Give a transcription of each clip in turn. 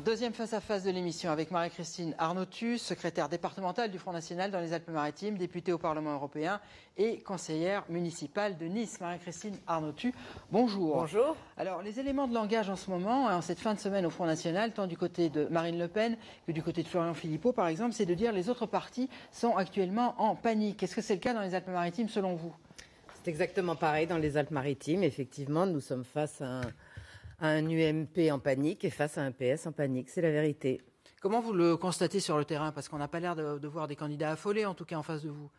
Deuxième face-à-face de l'émission avec Marie-Christine Arnautu, secrétaire départementale du Front National dans les Alpes-Maritimes, députée au Parlement européen et conseillère municipale de Nice. Marie-Christine Arnautu, bonjour. Bonjour. Alors, les éléments de langage en ce moment, en cette fin de semaine au Front National, tant du côté de Marine Le Pen que du côté de Florian Philippot, par exemple, c'est de dire que les autres partis sont actuellement en panique. Est-ce que c'est le cas dans les Alpes-Maritimes, selon vous? C'est exactement pareil dans les Alpes-Maritimes. Effectivement, nous sommes face à un UMP en panique et face à un PS en panique. C'est la vérité. Comment vous le constatez sur le terrain? Parce qu'on n'a pas l'air de voir des candidats affolés, en tout cas en face de vous.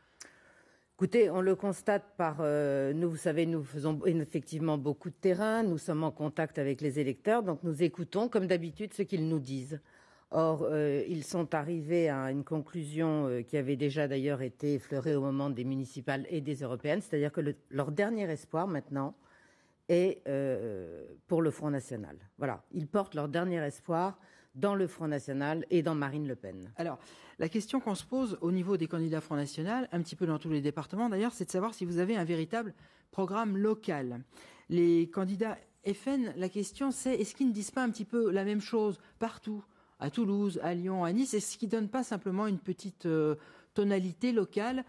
Écoutez, on le constate par... nous, vous savez, nous faisons effectivement beaucoup de terrain. Nous sommes en contact avec les électeurs. Donc, nous écoutons, comme d'habitude, ce qu'ils nous disent. Or, ils sont arrivés à une conclusion qui avait déjà d'ailleurs été effleurée au moment des municipales et des européennes. C'est-à-dire que leur dernier espoir, maintenant, est pour le Front National. Voilà, ils portent leur dernier espoir dans le Front National et dans Marine Le Pen. Alors, la question qu'on se pose au niveau des candidats Front National, un petit peu dans tous les départements d'ailleurs, c'est de savoir si vous avez un véritable programme local. Les candidats FN, la question c'est, est-ce qu'ils ne disent pas un petit peu la même chose partout, à Toulouse, à Lyon, à Nice? Est-ce qu'ils ne donnent pas simplement une petite tonalité locale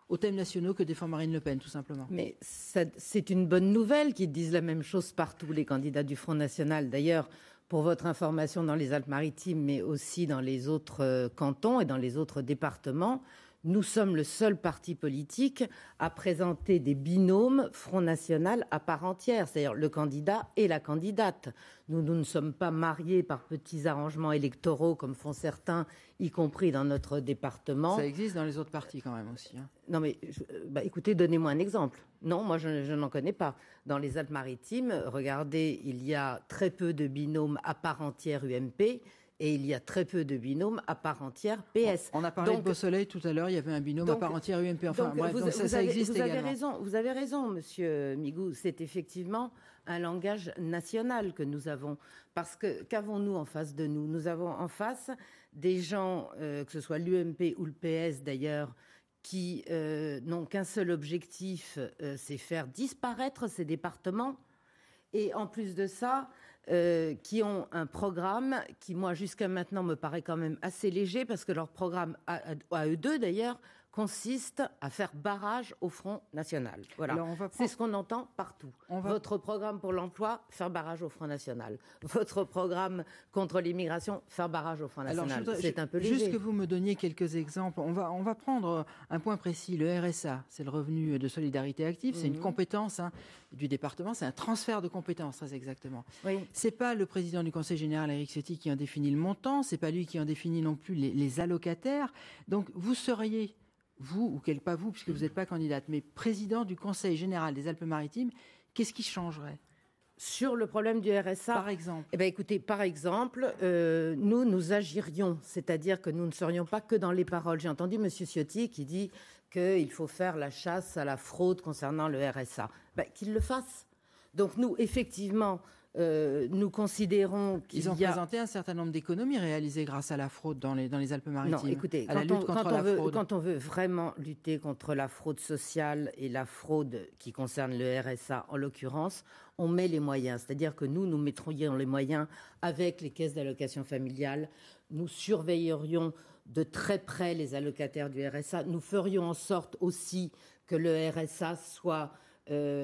aux thèmes nationaux que défend Marine Le Pen, tout simplement? Mais c'est une bonne nouvelle qu'ils disent la même chose partout, les candidats du Front National. D'ailleurs, pour votre information, dans les Alpes-Maritimes, mais aussi dans les autres cantons et dans les autres départements, nous sommes le seul parti politique à présenter des binômes Front National à part entière, c'est-à-dire le candidat et la candidate. Nous ne sommes pas mariés par petits arrangements électoraux comme font certains, y compris dans notre département. Ça existe dans les autres partis quand même aussi. Hein. Non mais, écoutez, donnez-moi un exemple. Non, moi je n'en connais pas. Dans les Alpes-Maritimes, regardez, il y a très peu de binômes à part entière UMP. Et il y a très peu de binômes à part entière PS. On a parlé de Beau Soleil tout à l'heure, il y avait un binôme à part entière UMP. Enfin, bref, ça existe également. Vous avez raison, monsieur Migou. C'est effectivement un langage national que nous avons. Parce que qu'avons-nous en face de nous? Nous avons en face des gens, que ce soit l'UMP ou le PS d'ailleurs, qui n'ont qu'un seul objectif, c'est faire disparaître ces départements. Et en plus de ça, qui ont un programme qui, moi, jusqu'à maintenant, me paraît quand même assez léger, parce que leur programme, à eux deux d'ailleurs, consiste à faire barrage au Front National. Voilà, c'est ce qu'on entend partout. Votre programme pour l'emploi, faire barrage au Front National. Votre programme contre l'immigration, faire barrage au Front National. C'est un peu léger. Juste que vous me donniez quelques exemples. On va prendre un point précis. Le RSA, c'est le revenu de solidarité active. C'est une compétence du département. C'est un transfert de compétences, très exactement. Oui. C'est pas le président du Conseil général, Éric Ciotti, qui en définit le montant. C'est pas lui qui en définit non plus les allocataires. Donc, vous seriez... vous, ou pas vous, puisque vous n'êtes pas candidate, mais président du Conseil général des Alpes-Maritimes, qu'est-ce qui changerait? Sur le problème du RSA, par exemple? Eh bien, écoutez, par exemple, nous agirions, c'est-à-dire que nous ne serions pas que dans les paroles. J'ai entendu M. Ciotti qui dit qu'il faut faire la chasse à la fraude concernant le RSA. Qu'il le fasse. Donc nous, effectivement... nous considérons qu'il y a... Ils ont présenté un certain nombre d'économies réalisées grâce à la fraude dans les Alpes-Maritimes. Non, écoutez, quand on veut vraiment lutter contre la fraude sociale et la fraude qui concerne le RSA, en l'occurrence, on met les moyens. C'est-à-dire que nous mettrions les moyens avec les caisses d'allocation familiale. Nous surveillerions de très près les allocataires du RSA. Nous ferions en sorte aussi que le RSA soit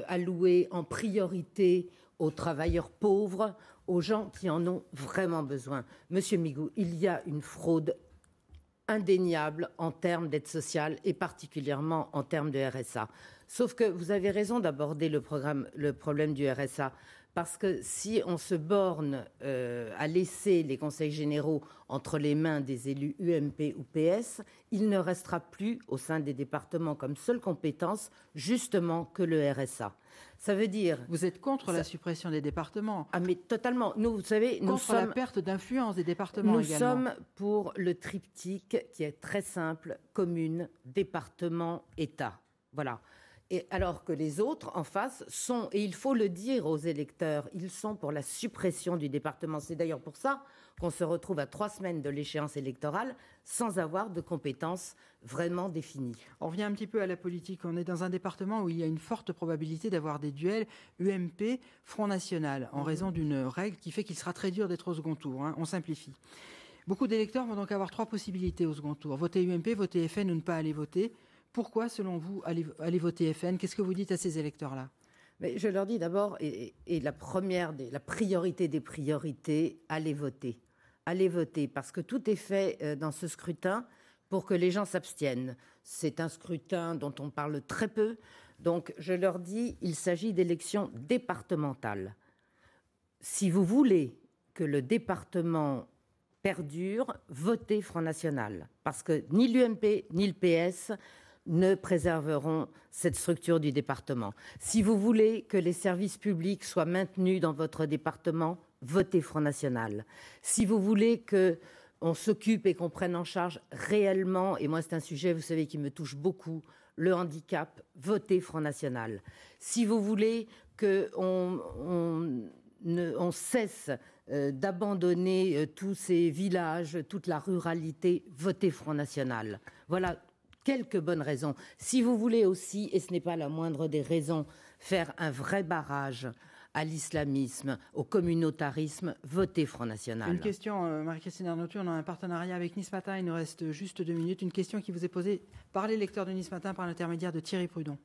alloué en priorité aux travailleurs pauvres, aux gens qui en ont vraiment besoin. Monsieur Migou, il y a une fraude indéniable en termes d'aide sociale et particulièrement en termes de RSA. Sauf que vous avez raison d'aborder le problème du RSA. Parce que si on se borne à laisser les conseils généraux entre les mains des élus UMP ou PS, il ne restera plus au sein des départements comme seule compétence justement que le RSA. Ça veut dire... Vous êtes contre la suppression des départements? Ah mais totalement. Nous, vous savez, nous sommes... Contre la perte d'influence des départements également. Nous sommes pour le triptyque qui est très simple, commune, département, État. Voilà. Et alors que les autres, en face, sont, et il faut le dire aux électeurs, ils sont pour la suppression du département. C'est d'ailleurs pour ça qu'on se retrouve à 3 semaines de l'échéance électorale sans avoir de compétences vraiment définies. On revient un petit peu à la politique. On est dans un département où il y a une forte probabilité d'avoir des duels UMP, Front National, en raison d'une règle qui fait qu'il sera très dur d'être au second tour. On simplifie. Beaucoup d'électeurs vont donc avoir 3 possibilités au second tour. Voter UMP, voter FN ou ne pas aller voter. Pourquoi, selon vous, aller voter FN? Qu'est-ce que vous dites à ces électeurs-là? Mais je leur dis d'abord, et la priorité des priorités, allez voter. Allez voter, parce que tout est fait dans ce scrutin pour que les gens s'abstiennent. C'est un scrutin dont on parle très peu. Donc, je leur dis, il s'agit d'élections départementales. Si vous voulez que le département perdure, votez Front National. Parce que ni l'UMP ni le PS ne préserveront cette structure du département. Si vous voulez que les services publics soient maintenus dans votre département, votez Front National. Si vous voulez qu'on s'occupe et qu'on prenne en charge réellement, et moi c'est un sujet, vous savez, qui me touche beaucoup, le handicap, votez Front National. Si vous voulez qu'on cesse d'abandonner tous ces villages, toute la ruralité, votez Front National. Voilà quelques bonnes raisons. Si vous voulez aussi, et ce n'est pas la moindre des raisons, faire un vrai barrage à l'islamisme, au communautarisme, votez Front National. Une question, Marie-Christine Arnautu, on a un partenariat avec Nice Matin, il nous reste juste 2 minutes. Une question qui vous est posée par les lecteurs de Nice Matin par l'intermédiaire de Thierry Prudon.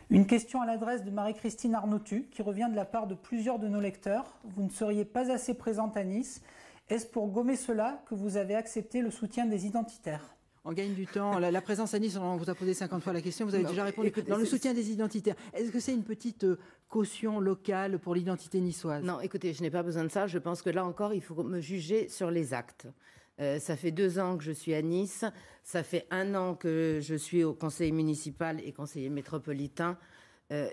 Une question à l'adresse de Marie-Christine Arnautu, qui revient de la part de plusieurs de nos lecteurs. Vous ne seriez pas assez présente à Nice. Est-ce pour gommer cela que vous avez accepté le soutien des identitaires ? On gagne du temps. La présence à Nice, on vous a posé 50 fois la question, vous avez déjà répondu. Écoutez, dans le soutien des identitaires, est-ce que c'est une petite caution locale pour l'identité niçoise? Non, écoutez, je n'ai pas besoin de ça. Je pense que là encore, il faut me juger sur les actes. Ça fait 2 ans que je suis à Nice. Ça fait 1 an que je suis au conseil municipal et conseiller métropolitain.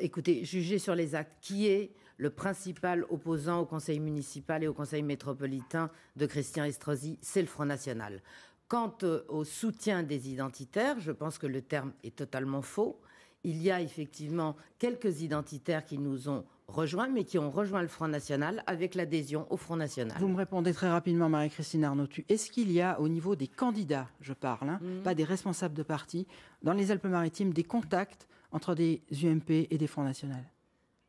Écoutez, jugez sur les actes. Qui est le principal opposant au conseil municipal et au conseil métropolitain de Christian Estrosi? C'est le Front National. Quant au soutien des identitaires, je pense que le terme est totalement faux. Il y a effectivement quelques identitaires qui nous ont rejoints, mais qui ont rejoint le Front National avec l'adhésion au Front National. Vous me répondez très rapidement, Marie-Christine Arnautu. Est-ce qu'il y a, au niveau des candidats, je parle, pas des responsables de parti, dans les Alpes-Maritimes, des contacts entre des UMP et des Fronts Nationaux?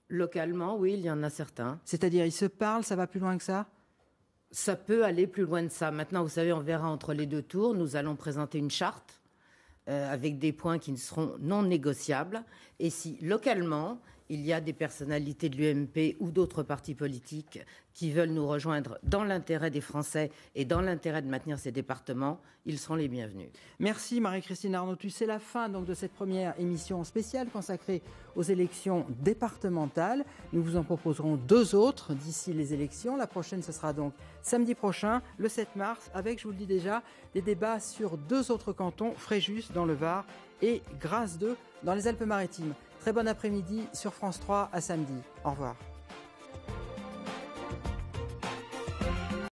Localement, oui, il y en a certains. C'est-à-dire, ils se parlent, ça va plus loin que ça? Ça peut aller plus loin de ça. Maintenant, vous savez, on verra entre les 2 tours. Nous allons présenter une charte avec des points qui seront non négociables. Et si, localement, il y a des personnalités de l'UMP ou d'autres partis politiques qui veulent nous rejoindre dans l'intérêt des Français et dans l'intérêt de maintenir ces départements, ils seront les bienvenus. Merci Marie-Christine Arnautu. C'est la fin donc de cette première émission spéciale consacrée aux élections départementales. Nous vous en proposerons 2 autres d'ici les élections. La prochaine, ce sera donc samedi prochain, le 7 mars, avec, je vous le dis déjà, des débats sur 2 autres cantons, Fréjus dans le Var et Grasse 2 dans les Alpes-Maritimes. Très bon après-midi sur France 3, à samedi. Au revoir.